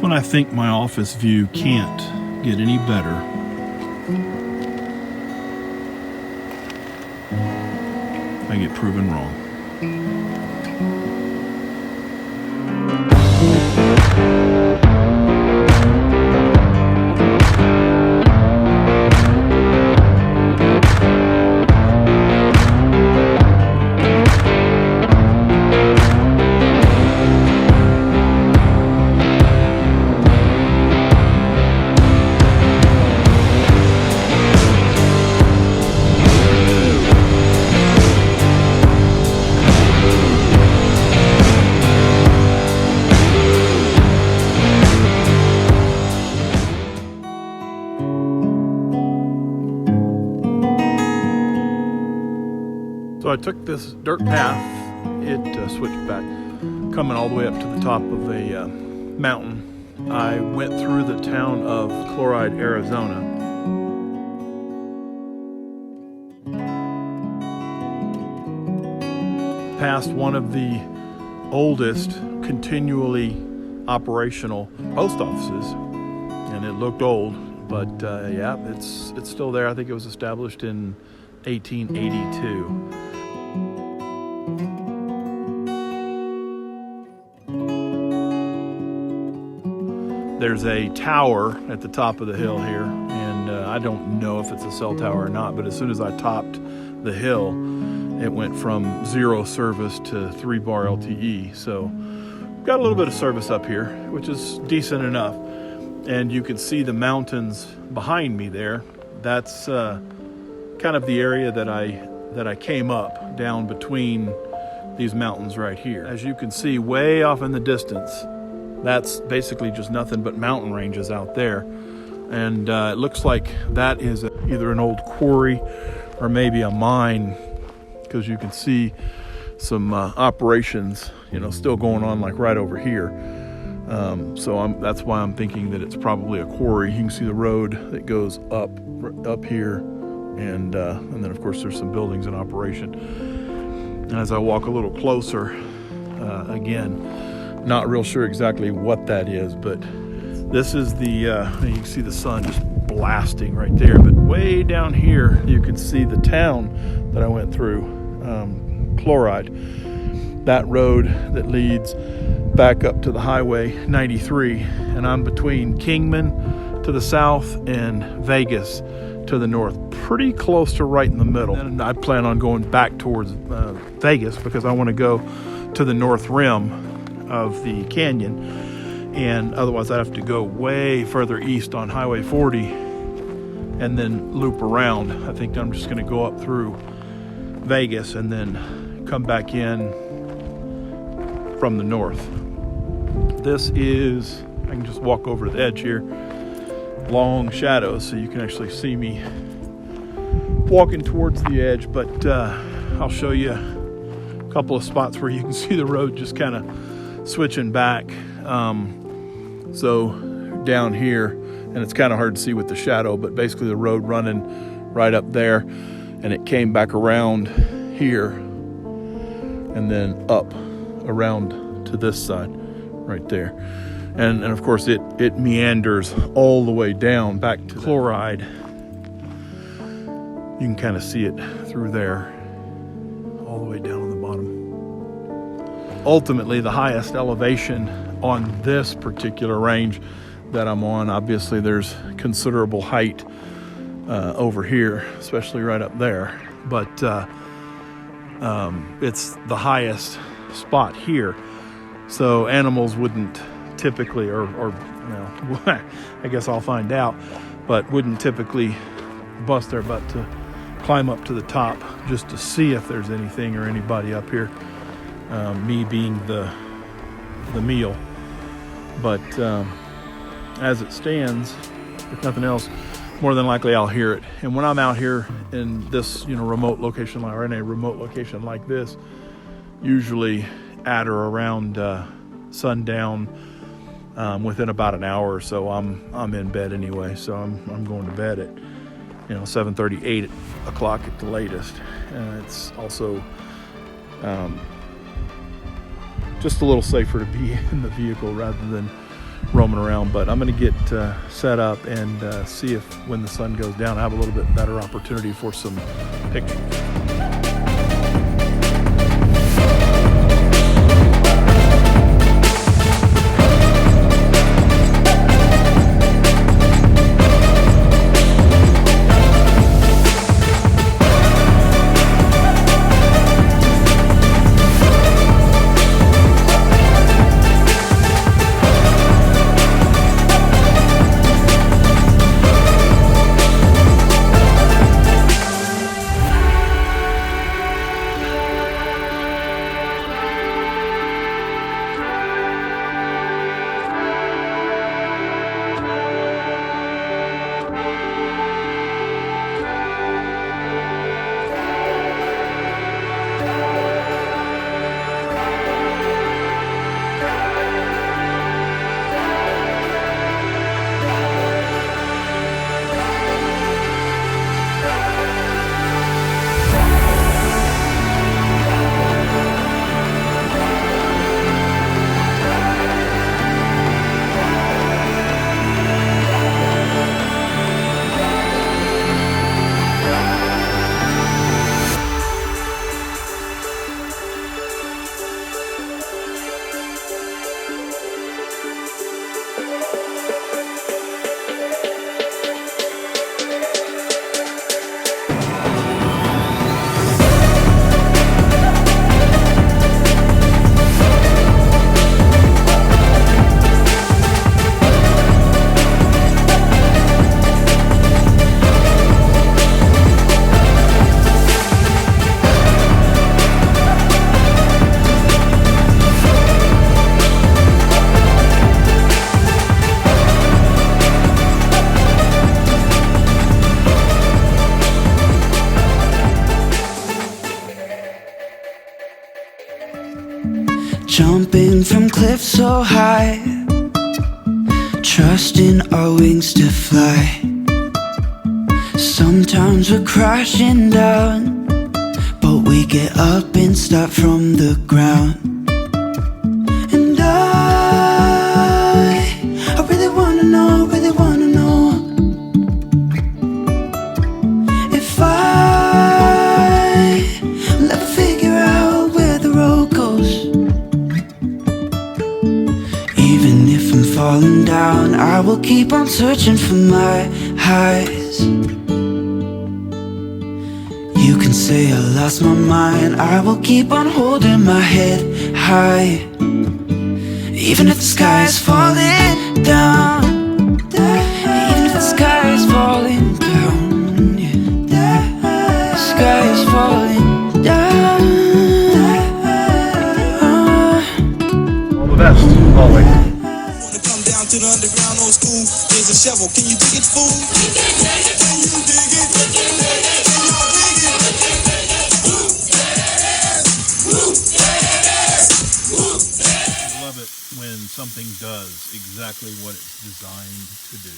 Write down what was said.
when I think my office view can't get any better, I get proven wrong. So I took this dirt path, it switched back, coming all the way up to the top of a mountain. I went through the town of Chloride, Arizona. Past one of the oldest continually operational post offices, and it looked old, but yeah, it's still there. I think it was established in 1882. There's a tower at the top of the hill here, and I don't know if it's a cell tower or not, but as soon as I topped the hill, it went from 0 service to 3-bar LTE. So got a little bit of service up here, which is decent enough. And you can see the mountains behind me there. That's kind of the area that I came up down between these mountains right here. As you can see way off in the distance, that's basically just nothing but mountain ranges out there. And it looks like that is either an old quarry or maybe a mine, because you can see some operations, still going on like right over here. So that's why I'm thinking that it's probably a quarry. You can see the road that goes up here, and then of course there's some buildings in operation. And as I walk a little closer, again, not real sure exactly what that is, but this is the, you can see the sun just blasting right there. But way down here, you can see the town that I went through, Chloride. That road that leads back up to the Highway 93. And I'm between Kingman to the south and Vegas to the north, pretty close to right in the middle. And I plan on going back towards Vegas because I want to go to the north rim of the canyon, and otherwise I'd have to go way further east on Highway 40 and then loop around. I think I'm just going to go up through Vegas and then come back in from the north. This is, I can just walk over the edge here, long shadows, so you can actually see me walking towards the edge, but I'll show you a couple of spots where you can see the road just kind of switching back. So down here, and it's kind of hard to see with the shadow, but basically the road running right up there, and it came back around here and then up around to this side right there. And of course it meanders all the way down back to Chloride. You can kind of see it through there all the way down on the bottom. Ultimately, the highest elevation on this particular range that I'm on, obviously there's considerable height over here, especially right up there, but it's the highest spot here. So animals wouldn't typically, or I guess I'll find out, but wouldn't typically bust their butt to climb up to the top just to see if there's anything or anybody up here. Me being the meal, but as it stands, if nothing else, more than likely I'll hear it. And when I'm out here in this remote location, or in a remote location like this, usually at or around sundown, within about an hour or so, I'm in bed anyway. So I'm going to bed at 7:30, 8 o'clock at the latest. It's also just a little safer to be in the vehicle rather than roaming around. But I'm going to get set up and see if when the sun goes down I have a little bit better opportunity for some pictures. Jumping from cliffs so high, trusting our wings to fly. Sometimes we're crashing down, but we get up and start from the ground. And I really wanna know, if I'll ever figure out where the road goes. Even if I'm falling down, I will keep on searching for my highs. You can say I lost my mind, I will keep on holding my head high. Even if the sky is falling down, even if the sky is falling down, yeah. The sky is falling down. All the best, always. Wanna come down to the underground old school? Here's a shovel, can you dig it, fool? Can you dig it? Can you dig it? Can you dig it? Can you dig it? I love it when something does exactly what it's designed to do.